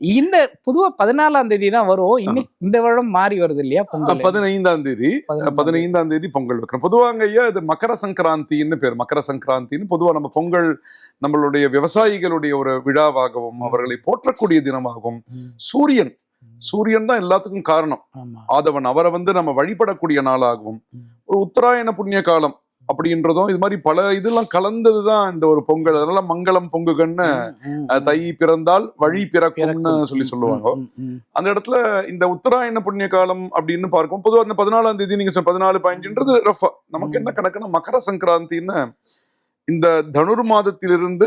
இந்த பொதுவா 14ஆம் தேதி தான் வரும். இன்னைக்கு இந்த வருடம் மாறி வருது இல்லையா பொங்கல்? 15ஆம் தேதி 15ஆம் தேதி பொங்கல் வைக்கிறோம். பொதுவாங்க ஐயா இது மக்கர சங்கராந்தின்னு பேர். மக்கர சங்கராந்தின்னு பொதுவா நம்ம பொங்கல் நம்மளுடைய விவசாயிகளுடைய ஒரு விழாவாகவும் அவர்களை போற்றக்கூடிய தினமாகவும் சூரியன் சூரியன் தான் எல்லாத்துக்கும் காரணம். ஆதவன் அவரை நம்ம வழிபடக்கூடிய நாளாகவும் ஒரு உத்தராயண புண்ணிய காலம் அப்படின்றதும் இது மாதிரி பல இதெல்லாம் கலந்ததுதான் இந்த ஒரு பொங்கல். அதனால மங்களம் பொங்குகன்னு தை பிறந்தால் வழி பிறக்கும்னு சொல்லுவாங்க. அந்த இடத்துல இந்த உத்தராயண புண்ணிய காலம் அப்படின்னு பார்க்கும் பொதுவாக அந்த 14ஆம் தேதி நீங்க 14-15ன்றது ரஃபா. நமக்கு என்ன கணக்குன்னா மக்கர சங்கராந்தின்னு இந்த தனுர் மாதத்திலிருந்து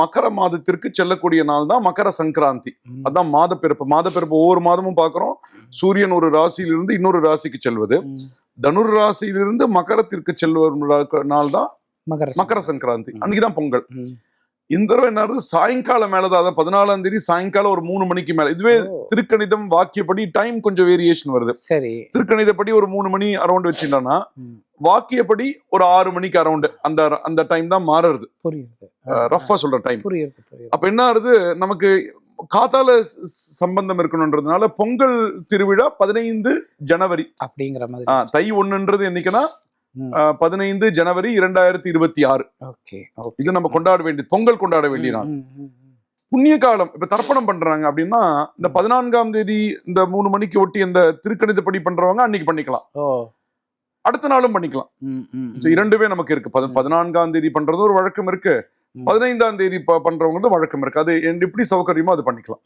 மக்கர மாதத்திற்கு செல்லக்கூடிய நாள் தான் மக்கர சங்கராந்தி. அதான் மாதப்பிறப்பு ஒவ்வொரு மாதமும் பார்க்கிறோம். சூரியன் ஒரு ராசியிலிருந்து இன்னொரு ராசிக்கு செல்வது, தனுர் ராசியிலிருந்து மக்கரத்திற்கு செல்வ நாள் தான் மக்கர சங்கராந்தி. அன்னைக்குதான் பொங்கல். இந்த தடவை என்ன சாயங்காலம் மேலதான், அதான் 14ஆம் தேதி சாயங்காலம் ஒரு 3 மணிக்கு மேல. இதுவே திருக்கணிதம் வாக்கியப்படி டைம் கொஞ்சம் வேரியேஷன் வருது. திருக்கணிதப்படி ஒரு 3 மணி அரௌண்ட் வச்சுட்டோம்னா வாக்கியப்படி ஒரு 6 மணிக்கு அரௌண்ட் அந்த டைம் தான் மாறுறது. ரஃபா சொல்ற டைம். அப்ப என்ன ஆகுது, நமக்கு காத்தால சம்பந்தம் இருக்கணும்ன்றதுனால பொங்கல் திருவிழா 15 ஜனவரி அப்படிங்கிற மாதிரி. தை 1ன்றது என்னைக்குன்னா 15 ஜனவரி 2026. இது நம்ம கொண்டாட வேண்டியது, பொங்கல் கொண்டாட வேண்டிய நாள். புண்ணிய காலம் இப்ப தர்ப்பணம் பண்றாங்க அப்படின்னா இந்த 14ஆம் தேதி இந்த 3 மணிக்கு ஒட்டி இந்த திருக்கணிதப்படி பண்றவங்க அன்னைக்கு பண்ணிக்கலாம், அடுத்த நாளும் பண்ணிக்கலாம். இரண்டுமே நமக்கு இருக்கு. 14ஆம் தேதி பண்றது ஒரு வழக்கம் இருக்கு, 15ஆம் தேதி பண்றவங்க வழக்கம் இருக்கு. அது எப்படி சௌகரியமோ அது பண்ணிக்கலாம்.